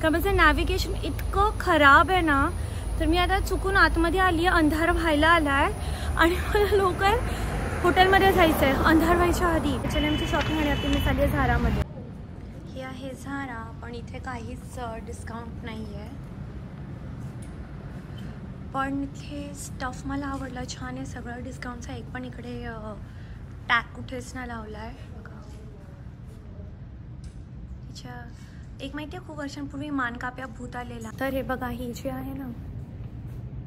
कारण माझं नॅव्हिगेशन इतकं खराब आहे ना, तर मी आता चुकून आतमध्ये आली आहे, अंधार व्हायला आला आहे आणि मला लवकर हॉटेलमध्ये जायचं आहे अंधार व्हायच्या आधी. त्याच्याने आमची शॉपिंग आणि आता मी चालली आहे झारामध्ये. हे आहे झारा, पण इथे काहीच डिस्काउंट नाही आहे, पण इथे स्टफ मला आवडला, छान आहे सगळं, डिस्काउंटचा एक पण इकडे टॅग कुठेच नाही लावला आहे बघा. तिच्या एक माहिती आहे खूप वर्षांपूर्वी मानकाप्या भूत आलेला, तर हे बघा ही जी आहे ना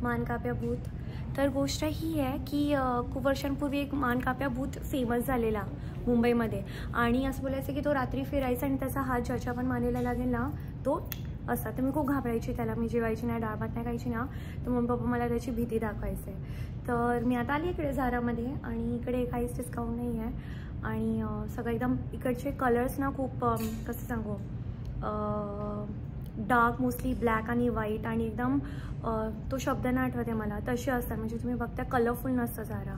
मानकाप्या भूत, तर गोष्ट ही आहे की खूप वर्षांपूर्वी एक मानकाप्या भूत फेमस झालेला मुंबईमध्ये, आणि असं बोलायचं की तो रात्री फिरायचा आणि त्याचा हात ज्याच्या पण मानेला लागेल ना तो असा. तर मी खूप घाबरायची त्याला, मी जेवायची नाही, डाळ भात नाही खायची ना, तर मम्मी पप्पा मला त्याची भीती दाखवायचे. तर मी आता आली इकडे झारामध्ये आणि इकडे काहीच डिस्काउंट नाही आहे, आणि सगळं एकदम इकडचे कलर्स ना खूप कसं सांगू डार्क, मोस्टली ब्लॅक आणि व्हाईट, आणि एकदम तो शब्द नाही आठवते मला, तसे असतात, म्हणजे तुम्ही बघता कलरफुल नसतं झारा.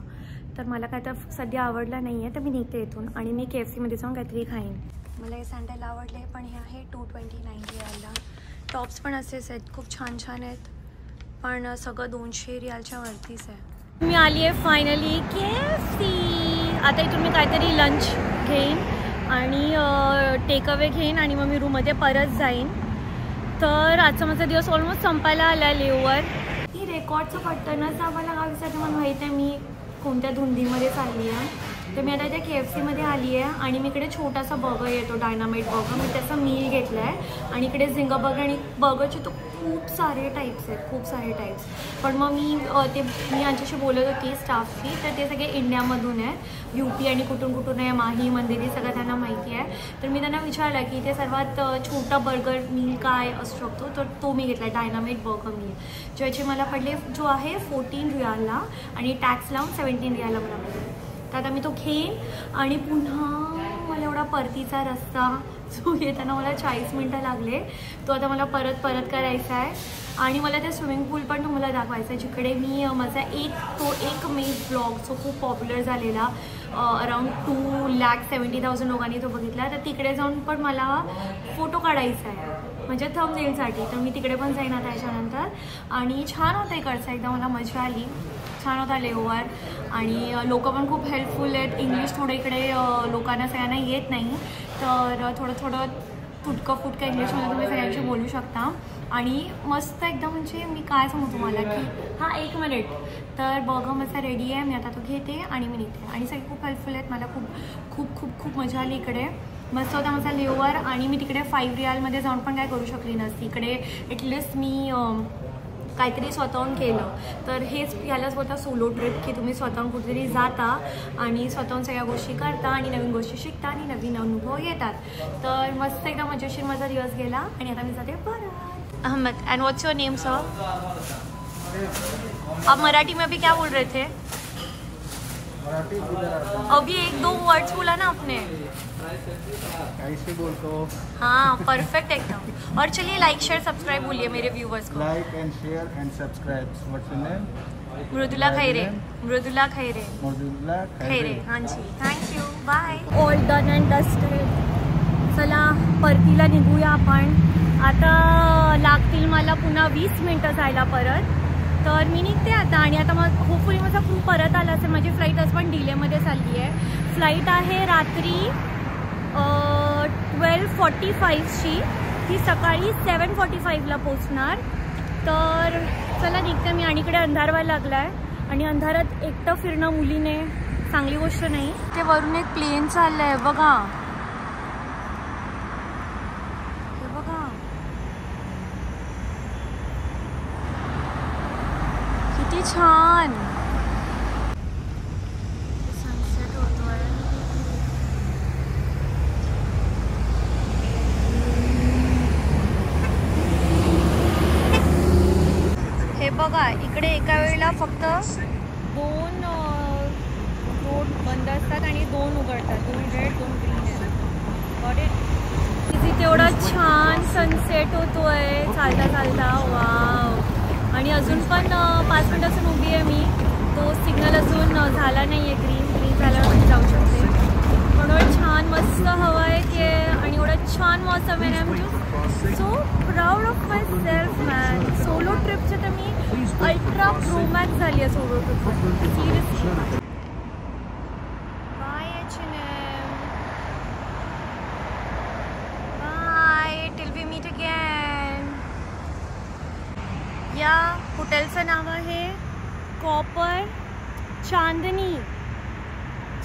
तर मला काय तर सध्या आवडलं नाही आहे, तर मी निघते इथून आणि मी KFCमध्ये जाऊन काहीतरी खाईन. मला हे सँडल आवडले, पण हे आहे 229 रियालला. टॉप्स पण असेच आहेत, खूप छान छान आहेत, पण सगळं 200 रियालच्या वरतीच आहे. मी आली आहे फायनली KFC. आता इथून मी काहीतरी लंच घेईन आणि टेक अवे घेईन आणि मग मी रूममध्ये परत जाईन. तर आजचा माझा दिवस ऑलमोस्ट संपायला आला आहे लेवर. ही रेकॉर्डचं बटनच आम्हाला गावीसाठी मला माहीत आहे मी कोणत्या धुंदीमध्ये चालली आहे. तर मी आता त्या KFCमध्ये आली आहे आणि मी इकडे छोटासा बर्गर येतो, डायनामाइट बर्गर, मी त्याचा मील घेतला आहे, आणि इकडे झिंगा बर्गर, आणि बर्गरचे तो खूप सारे टाईप्स आहेत, खूप सारे टाईप्स. पण मग मी यांच्याशी बोलत होती स्टाफशी, तर ते सगळे इंडियामधून आहेत, UP आणि कुठून कुठून आहे, माही मंदिरी सगळं त्यांना माहिती आहे. तर मी त्यांना विचारलं की ते सर्वात छोटा बर्गर मील काय असू शकतो, तर तो मी घेतला डायनामाइट बर्गर मील, ज्याचे मला पडले जो आहे 14 रियालला, आणि टॅक्स लावून 17 रियालला मला पडले. तर आता मी तो घेईन आणि पुन्हा मला एवढा परतीचा रस्ता जो येताना मला 40 मिनटं लागले, तो आता मला परत करायचा आहे. आणि मला ते स्विमिंग पूल पण तुम्हाला दाखवायचं आहे, जिकडे मी माझा एक मेन ब्लॉग जो खूप पॉप्युलर झालेला, अराउंड 2,70,000 लोकांनी तो बघितला, तर तिकडे जाऊन पण मला फोटो काढायचा आहे, म्हणजे थंबनेलसाठी. तर मी तिकडे पण जाईन आता याच्यानंतर. आणि छान होतं इकडचं, एकदा मला मजा आली, छान होता लेओवर, आणि लोक पण खूप हेल्पफुल आहेत. इंग्लिश थोडं इकडे लोकांना सगळ्यांना येत नाही, तर थोडं तुटकं इंग्लिशमध्ये तुम्ही सगळ्यांशी बोलू शकता. आणि मस्त एकदम, म्हणजे मी काय सांगू तुम्हाला की हां 1 मिनिट, तर बर्गर मस्त रेडी आहे, मी आता तो घेते आणि मी निघते. आणि सगळे खूप हेल्पफुल आहेत, मला खूप खूप खूप खूप मजा आली इकडे, मस्त होता माझा लेओवर. आणि मी तिकडे 5 रियालमध्ये जाऊन पण काय करू शकली नसती, इकडे ॲटलिस्ट मी काहीतरी स्वतःहून केलं. तर हेच यालाच बोलता सोलो ट्रिप, की तुम्ही स्वतःहून कुठेतरी जाता आणि स्वतःहून सगळ्या गोष्टी करता आणि नवीन गोष्टी शिकता आणि नवीन अनुभव येतात. तर मस्त एकदम मजेशीर माझा दिवस गेला आणि आता मी जाते परत. Ahmad, and what's your name sir? आप मराठी में अभी क्या बोल रहे थे? अभी 1-2 वर्ड्स बोला ना आपने, कैसे बोलतो? हाँ परफेक्ट एकदम. और चलिए लाइक शेयर सब्सक्राइब बोलिए मेरे व्यूवर्स को. Like and share and subscribe. What's your name? Mridula Khaire. Mridula Khaire. Mridula Khaire. हाँ जी, thank you, bye. All done and dusted. चला परतीला निघूया आपण. आता लागतील मला पुन्हा 20 मिनटं जायला परत, तर मी निघते आता. आणि आता मग होपफुली माझा खूप परत आला असेल, माझी फ्लाईट आज पण डिलेमध्ये चालली आहे. फ्लाईट आहे रात्री 12:45ची, ती सकाळी 7:45ला पोचणार. तर चला निघते मी. आणि इकडे अंधार व्हायला लागला आहे, आणि अंधारात एकटं फिरणं मुलीने चांगली गोष्ट नाही. ते वरून एक प्लेन चाललं आहे बघा, हे बघा किती छान सनसेट होतोय. हे बघा इकडे एका वेळेला फक्त 2 रोड बंद असतात आणि 2 उघडतात, 2 रेड 2 ग्रीन आहेत. तिथे एवढा छान सनसेट होतोय चालता चालता, वाव. आणि अजून पण 5 मिनिटासून उभी आहे मी, तो सिग्नल अजून झाला नाही आहे, ग्रीन झाल्यावर मी जाऊ शकते. एवढं छान मस्त हवा आहे की आणि एवढं छान मौसम आहे. I am so proud of myself man. Solo ट्रिपचे तर मी अल्ट्रा प्रो मॅक्स झाली आहे solo trip seriously. Bye H&M. Bye till we meet again. या हॉटेलचं नाव आहे कॉपर चांदनी.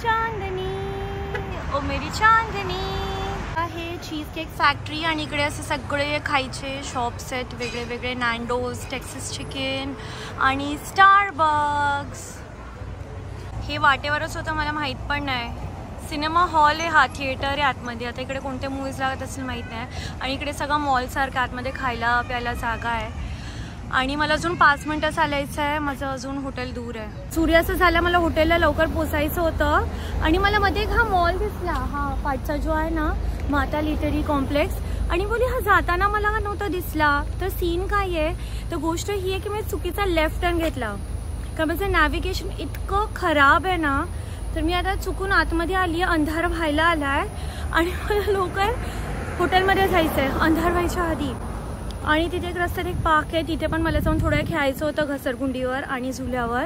चांदनी ओ मेरी चांदनी आहे चीज केक फॅक्टरी. आणि इकडे असे सगळे खायचे शॉप्स आहेत वेगळे वेगळे. नॅन्डोज, टेक्सास चिकन आणि स्टारबक्स. हे वाटेवरच होतं, मला माहीत पण नाही. सिनेमा हॉल आहे हा, थिएटर आहे आतमध्ये. आता इकडे कोणते मूवीज लागत असेल माहीत नाही. आणि इकडे सगळं मॉलसारखं आतमध्ये खायला प्यायला जागा आहे. आणि मला अजून 5 मिनटं चालायचं आहे. माझं अजून हॉटेल दूर आहे. सूर्यास्त झाला, मला हॉटेलला लवकर पोचायचं होतं. आणि मला मध्ये एक हा मॉल दिसला, हा पाठचा जो आहे ना, माता लिटररी कॉम्प्लेक्स. आणि बोली हा जाताना मला हा नव्हता दिसला. तर सीन काय आहे, तर गोष्ट ही आहे की मी चुकीचा लेफ्ट टर्न घेतला. कारण माझं नॅव्हिगेशन इतकं खराब आहे ना, तर मी आता चुकून आतमध्ये आली आहे. अंधार व्हायला आला आहे आणि मला लवकर हॉटेलमध्ये जायचं आहे अंधार व्हायच्या आधी. आणि तिथे एक रस्त्यात एक पार्क आहे, तिथे पण मला जाऊन थोडं खेळायचं होतं घसरगुंडीवर आणि झुल्यावर.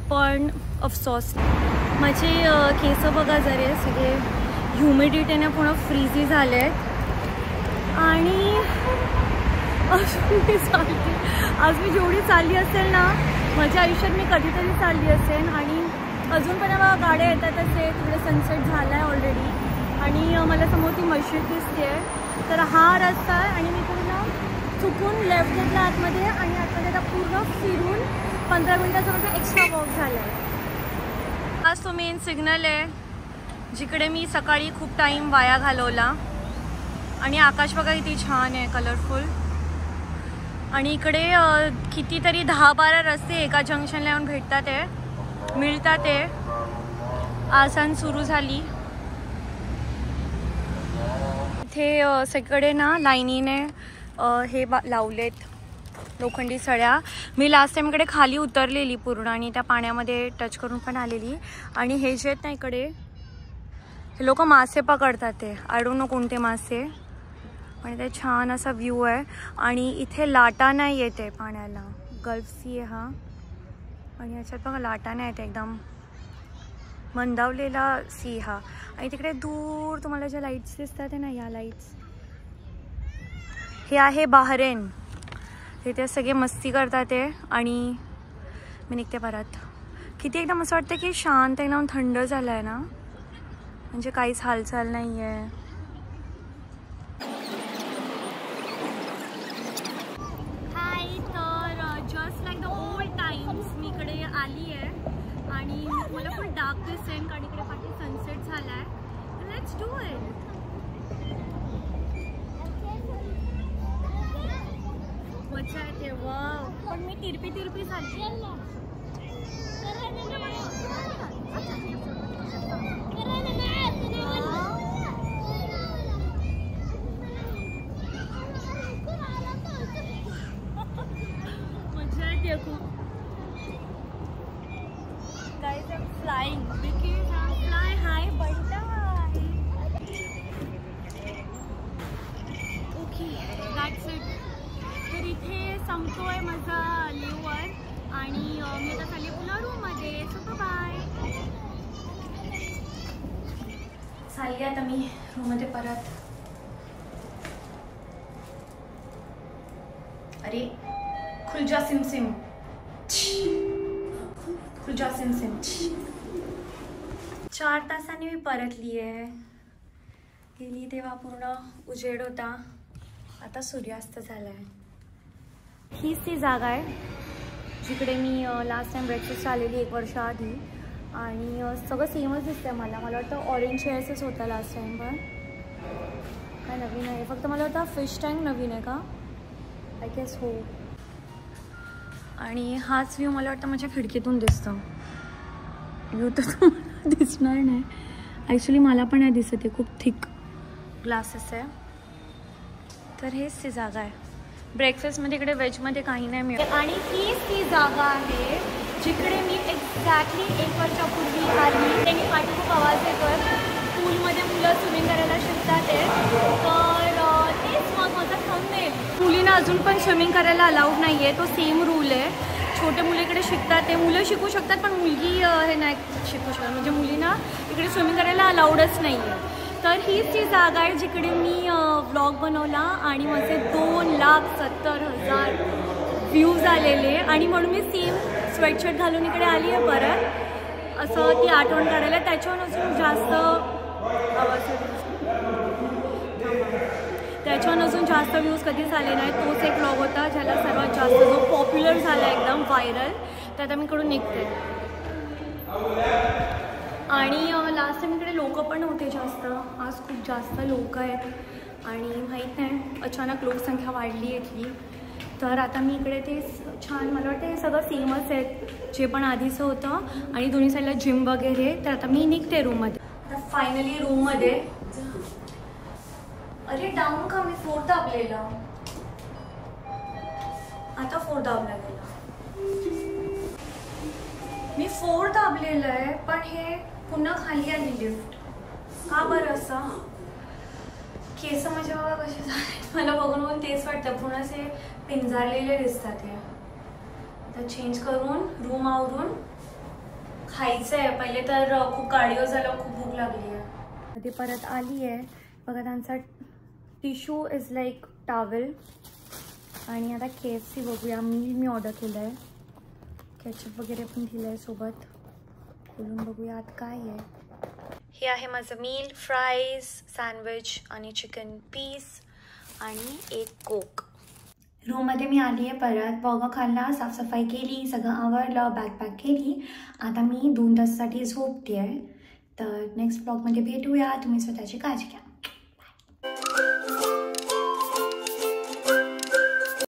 पण अफसोस माझे केस बघा जरे सगळे ह्युमिडिटीने पूर्ण फ्रीझी झाले आहेत. आणि अजून मी चालली, आज मी जेवढी चालली असेल ना माझ्या आयुष्यात मी कधीतरी चालली असेल. आणि अजून पण मला गाड्या येतातच आहे. तिकडे सनसेट झाला आहे ऑलरेडी. आणि मला समोर ती मशीद दिसते. तर हा रस्ता आहे आणि मी पूर्ण चुकून लेफ्ट घेतला आतमध्ये. आणि आतमध्ये आता पूर्ण फिरून 15 मिनिटाचा माझा एक्स्ट्रा वॉक झाला आहे. आज तो मेन सिग्नल आहे जिकडे मी सकाळी खूप टाईम वाया घालवला. आणि आकाश बघा किती छान आहे, कलरफुल. आणि इकडे कितीतरी 10-12 रस्ते एका जंक्शनला येऊन भेटतात आहे, मिळतात आहे. आसान सुरू झाली. इथे सगळे ना लाईनीने हे लावलेत लोखंडी सळ्या. मी लास्ट टाइम इकडे खाली उतरलेली पूर्ण आणि त्या पाण्यामध्ये टच करून पण आलेली. आणि हे जे आहेत ना इकडे हे लोक मासे पकडतात. ते आय डोंट नो कोणते मासे. आणि ते छान असा व्ह्यू आहे. आणि इथे लाटा नाही येते पाण्याला, गल्फ सी आहे हा. आणि याच्यात बघा लाटा नाही येते, एकदम मंदावलेला सी हा. आणि तिकडे दूर तुम्हाला ज्या लाईट्स दिसतात ना, या लाईट्स, हे आहे बहरेन. तिथे सगळे मस्ती करतात ते. आणि मी निघते परत. किती एकदम असं वाटतं की शांत एकदम थंड झालं आहे ना, म्हणजे काहीच हालचाल नाही आहे. हाय, तर just like the old times मी इकडे आली आहे. आणि मला पण डार्क दिसेल कारण इकडे पाठी सनसेट झाला आहे. Let's do it. मजा येते. वाव, पण मी तिरपी झाली. मजा येते खूप. Guys, I'm flying because I fly high but die. Okay, that's it. तर इथे संपतोय माझा लिव्हर. आणि मी आता चालली पुन्हा रूममध्ये. So bye. चालली आता मी रूममध्ये परत. अरे खुलजा सिमसिम, खुलजा सिमसिम. 4 तासांनी मी परतली आहे. गेली तेव्हा पूर्ण उजेड होता, आता सूर्यास्त झाला आहे. हीच ती जागा आहे जिकडे मी लास्ट टाइम ब्रेकफास्ट आलेली 1 वर्ष आधी. आणि सगळं सेमच दिसतंय मला. मला वाटतं ऑरेंज चेअर्सच होता लास्ट टाइम. पण काय नवीन आहे? फक्त मला वाटतं फिश टँक नवीन आहे का, आय गेस हो. आणि हाच व्ह्यू मला वाटतं माझ्या खिडकीतून दिसतं. व्ह्यू तर तुम्हाला दिसणार नाही ॲक्च्युली, मला पण नाही दिसत आहे, खूप थिक ग्लासेस आहे. तर हेच ती जागा आहे. ब्रेकफास्टमध्ये इकडे व्हेजमध्ये काही नाही मिळत. आणि हीच ती जागा आहे जिकडे मी एक्झॅक्टली 1 वर्षापूर्वी आली. त्यांनी पाठी खूप आवाज येतोय. पूलमध्ये मुलं स्विमिंग करायला शिकतात तर तेच मग माझा थंबनेल. मुलींना अजून पण स्विमिंग करायला अलाउड नाही आहे, तो सेम रूल आहे. छोटे मुलं इकडे शिकतात, ते मुलं शिकू शकतात पण मुलगी हे नाही शिकू शकतात, म्हणजे मुलींना इकडे स्विमिंग करायला अलाउडच नाही आहे. तर हीच ती जागा आहे जिकडे मी व्लॉग बनवला आणि माझे 2,70,000 व्ह्यूज आलेले आणि म्हणून मी सेम स्वेटशर्ट घालून इकडे आली आहे परत असं ती आठवण काढायला. त्याच्यावर अजून जास्त व्ह्यूज कधीच आले नाही. तोच एक व्लॉग होता ज्याला सर्वात जास्त जो पॉप्युलर झाला एकदम व्हायरल, तर आता मी इकडून निघते. आणि लास्ट टाइम इकडे लोक पण नव्हते जास्त, आज खूप जास्त लोक आहेत आणि माहीत नाही अचानक लोकसंख्या वाढली आहे इथली. तर आता मी इकडे ते छान, मला वाटतं हे सगळं सेमच आहेत जे पण आधीचं होतं आणि दोन्ही साईडला जिम वगैरे. तर आता मी निघते रूममध्ये. तर फायनली रूममध्ये, अरे डाऊन का मी 4 दाबलेला, आता 4 दाबला गेला. मी 4 दाबलेलं आहे पण हे पुन्हा खाली आली लिफ्ट, का बरं असं? केस म्हणजे बघा कसे झाले, मला बघून तेच वाटतं, पुन्हा असे पिंजारलेले दिसतात. हे आता चेंज करून रूम आवरून खायचं आहे. पहिले तर खूप गाडीवर झालं, खूप भूक लागली आहे. ते परत आली आहे बघा, त्यांचा टिश्यू इज लाईक टॉवेल. आणि आता KFC बघूया. मी ऑर्डर केलं आहे, केचप वगैरे पण दिलं आहे सोबत. बोलून बघूया आत काय आहे. हे आहे माझं मील, फ्राईज, सँडविच आणि चिकन पीस आणि एक कोक. रूममध्ये मी आली आहे परत, बर्गर खाल्ला, साफसफाई केली, सगळं आवरलं, बॅग पॅक केली. आता मी 2 तासासाठी झोपते आहे. तर नेक्स्ट ब्लॉगमध्ये भेटूया. तुम्ही स्वतःची काळजी घ्या.